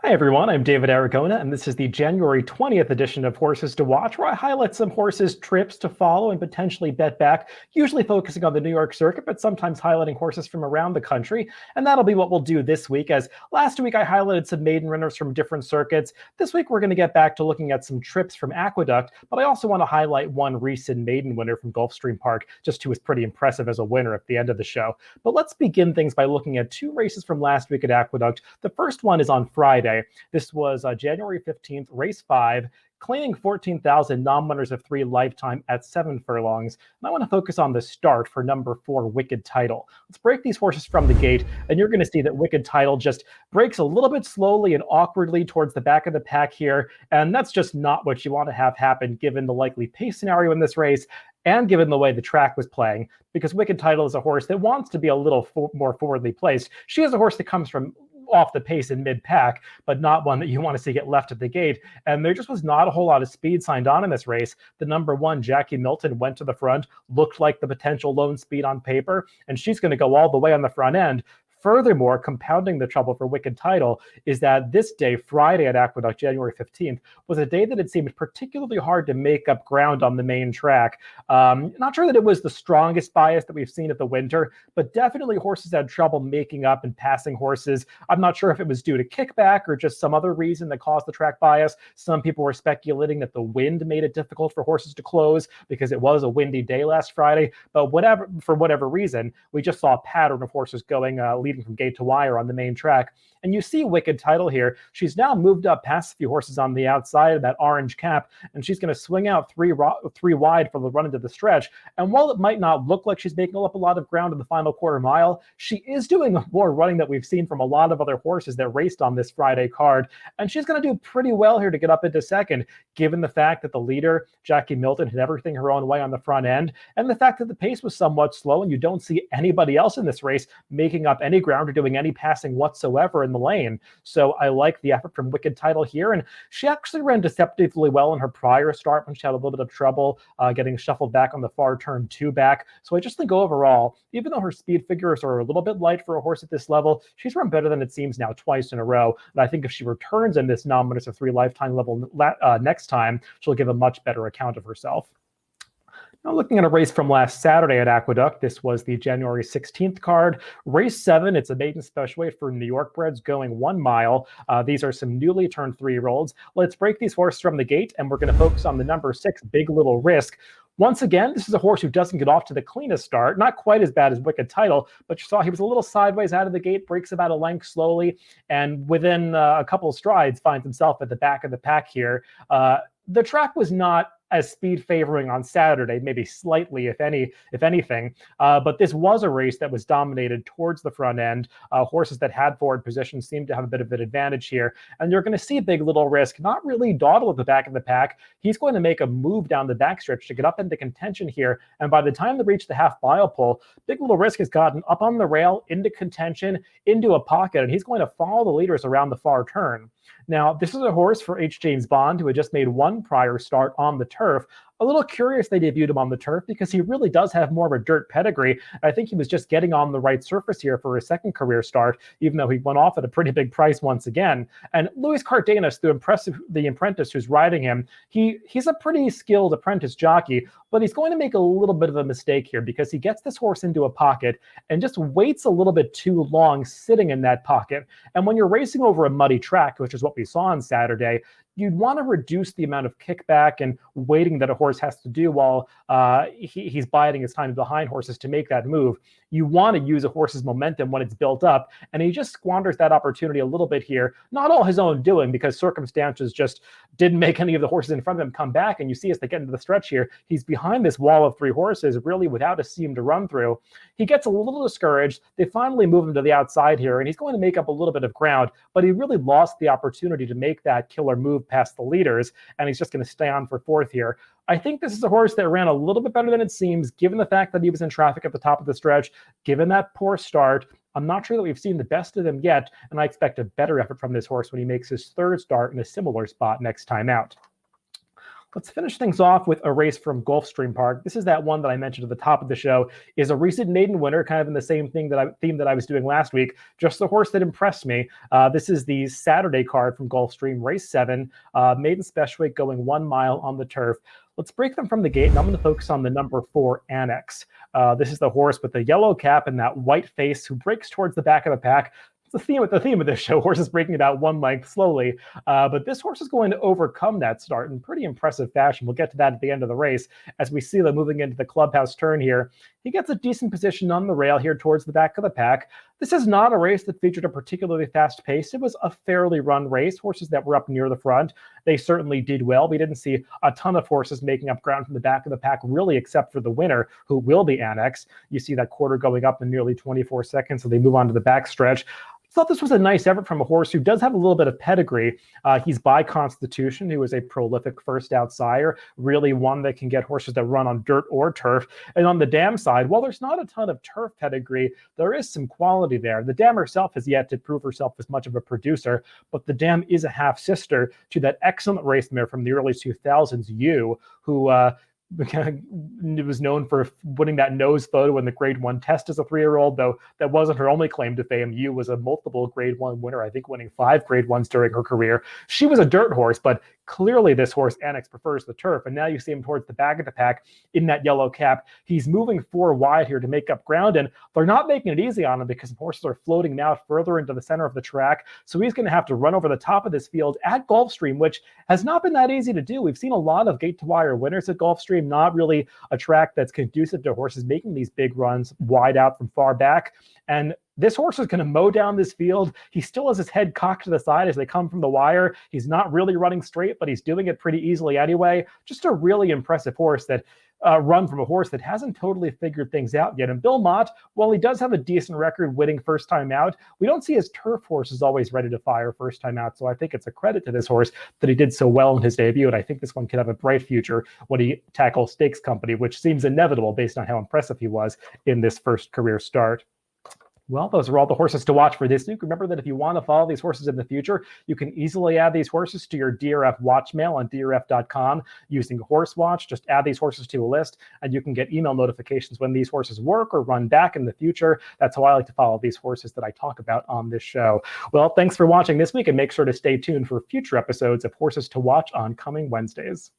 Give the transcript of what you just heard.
Hi everyone, I'm David Aragona, and this is the January 20th edition of Horses to Watch, where I highlight some horses' trips to follow and potentially bet back, usually focusing on the New York circuit, but sometimes highlighting horses from around the country. And that'll be what we'll do this week, as last week I highlighted some maiden runners from different circuits. This week we're going to get back to looking at some trips from Aqueduct, but I also want to highlight one recent maiden winner from Gulfstream Park, just who was pretty impressive as a winner at the end of the show. But let's begin things by looking at two races from last week at Aqueduct. The first one is on Friday. This was January 15th, race 5, claiming 14,000 non-winners of 3 lifetime at 7 furlongs. And I want to focus on the start for number 4, Wicked Title. Let's break these horses from the gate, and you're going to see that Wicked Title just breaks a little bit slowly and awkwardly towards the back of the pack here, and that's just not what you want to have happen given the likely pace scenario in this race and given the way the track was playing, because Wicked Title is a horse that wants to be a little more forwardly placed. She is a horse that comes from off the pace in mid-pack, but not one that you want to see get left at the gate. And there just was not a whole lot of speed signed on in this race. The number 1, Jackie Milton, went to the front, looked like the potential lone speed on paper, and she's going to go all the way on the front end. Furthermore, compounding the trouble for Wicked Title is that this day, Friday at Aqueduct, January 15th, was a day that it seemed particularly hard to make up ground on the main track. Not sure that it was the strongest bias that we've seen at the winter, but definitely horses had trouble making up and passing horses. I'm not sure if it was due to kickback or just some other reason that caused the track bias. Some people were speculating that the wind made it difficult for horses to close because it was a windy day last Friday. But for whatever reason, we just saw a pattern of horses going leading from gate to wire on the main track. And you see Wicked Title here. She's now moved up past a few horses on the outside of that orange cap, and she's going to swing out three wide for the run into the stretch. And while it might not look like she's making up a lot of ground in the final quarter mile, she is doing more running that we've seen from a lot of other horses that raced on this Friday card. And she's going to do pretty well here to get up into second, given the fact that the leader, Jackie Milton, had everything her own way on the front end, and the fact that the pace was somewhat slow and you don't see anybody else in this race making up any ground or doing any passing whatsoever in the lane. So I like the effort from Wicked Title here, and she actually ran deceptively well in her prior start when she had a little bit of trouble getting shuffled back on the far turn 2 back. So I just think overall, even though her speed figures are a little bit light for a horse at this level, she's run better than it seems now twice in a row. And I think if she returns in this non-winners of 3 lifetime level next time, she'll give a much better account of herself. Now looking at a race from last Saturday at Aqueduct, this was the January 16th card. Race 7, it's a maiden special weight for New York breds going 1 mile. These are some newly turned 3-year-olds. Let's break these horses from the gate, and we're going to focus on the number 6, Big Little Risk. Once again, this is a horse who doesn't get off to the cleanest start. Not quite as bad as Wicked Title, but you saw he was a little sideways out of the gate, breaks about a length slowly, and within a couple of strides finds himself at the back of the pack here. The track was not as speed favoring on Saturday, maybe slightly, if anything. But this was a race that was dominated towards the front end. Horses that had forward position seemed to have a bit of an advantage here. And you're going to see Big Little Risk not really dawdle at the back of the pack. He's going to make a move down the backstretch to get up into contention here. And by the time they reach the half-mile pole, Big Little Risk has gotten up on the rail, into contention, into a pocket, and he's going to follow the leaders around the far turn. Now, this is a horse for H. James Bond, who had just made one prior start on the turf. A little curious they debuted him on the turf because he really does have more of a dirt pedigree. I think he was just getting on the right surface here for his second career start, even though he went off at a pretty big price once again. And Luis Cardenas, the apprentice who's riding him, he's a pretty skilled apprentice jockey, but he's going to make a little bit of a mistake here because he gets this horse into a pocket and just waits a little bit too long sitting in that pocket. And when you're racing over a muddy track, which is what we saw on Saturday, you'd want to reduce the amount of kickback and waiting that a horse has to do while he's biding his time behind horses to make that move. You want to use a horse's momentum when it's built up, and he just squanders that opportunity a little bit here. Not all his own doing, because circumstances just didn't make any of the horses in front of him come back, and you see as they get into the stretch here, he's behind this wall of 3 horses, really without a seam to run through. He gets a little discouraged. They finally move him to the outside here, and he's going to make up a little bit of ground, but he really lost the opportunity to make that killer move past the leaders, and he's just going to stay on for 4th here. I think this is a horse that ran a little bit better than it seems, given the fact that he was in traffic at the top of the stretch, given that poor start. I'm not sure that we've seen the best of him yet, and I expect a better effort from this horse when he makes his 3rd start in a similar spot next time out. Let's finish things off with a race from Gulfstream Park. This is that one that I mentioned at the top of the show, is a recent maiden winner, kind of in the same theme that I was doing last week, just the horse that impressed me. This is the Saturday card from Gulfstream, race 7, maiden special weight going 1 mile on the turf. Let's break them from the gate, and I'm going to focus on the number 4, Annex. This is the horse with the yellow cap and that white face who breaks towards the back of the pack. The theme of this show, horses breaking about 1 length slowly, but this horse is going to overcome that start in pretty impressive fashion. We'll get to that at the end of the race as we see them moving into the clubhouse turn here. He gets a decent position on the rail here towards the back of the pack. This is not a race that featured a particularly fast pace. It was a fairly run race. Horses that were up near the front, they certainly did well. We didn't see a ton of horses making up ground from the back of the pack, really, except for the winner, who will be Annex. You see that quarter going up in nearly 24 seconds, so they move on to the back stretch. I thought this was a nice effort from a horse who does have a little bit of pedigree. He's by constitution. He was a prolific first out sire, really one that can get horses that run on dirt or turf. And on the dam side, while there's not a ton of turf pedigree, there is some quality there. The dam herself has yet to prove herself as much of a producer, but the dam is a half sister to that excellent race mare from the early 2000s, You, who was known for winning that nose photo in the Grade 1 test as a 3-year-old, though that wasn't her only claim to fame. You was a multiple Grade 1 winner, I think winning 5 Grade 1s during her career. She was a dirt horse, but clearly this horse, Annex, prefers the turf, and now you see him towards the back of the pack in that yellow cap. He's moving 4 wide here to make up ground, and they're not making it easy on him because horses are floating now further into the center of the track, so he's going to have to run over the top of this field at Gulfstream, which has not been that easy to do. We've seen a lot of gate-to-wire winners at Gulfstream, not really a track that's conducive to horses making these big runs wide out from far back, and this horse is going to mow down this field. He still has his head cocked to the side as they come from the wire. He's not really running straight, but he's doing it pretty easily anyway. Just a really impressive horse that run from a horse that hasn't totally figured things out yet. And Bill Mott, while he does have a decent record winning first time out, we don't see his turf horses always ready to fire first time out. So I think it's a credit to this horse that he did so well in his debut. And I think this one could have a bright future when he tackles Stakes Company, which seems inevitable based on how impressive he was in this first career start. Well, those are all the horses to watch for this week. Remember that if you want to follow these horses in the future, you can easily add these horses to your DRF watch mail on DRF.com using Horse Watch. Just add these horses to a list, and you can get email notifications when these horses work or run back in the future. That's how I like to follow these horses that I talk about on this show. Well, thanks for watching this week, and make sure to stay tuned for future episodes of Horses to Watch on coming Wednesdays.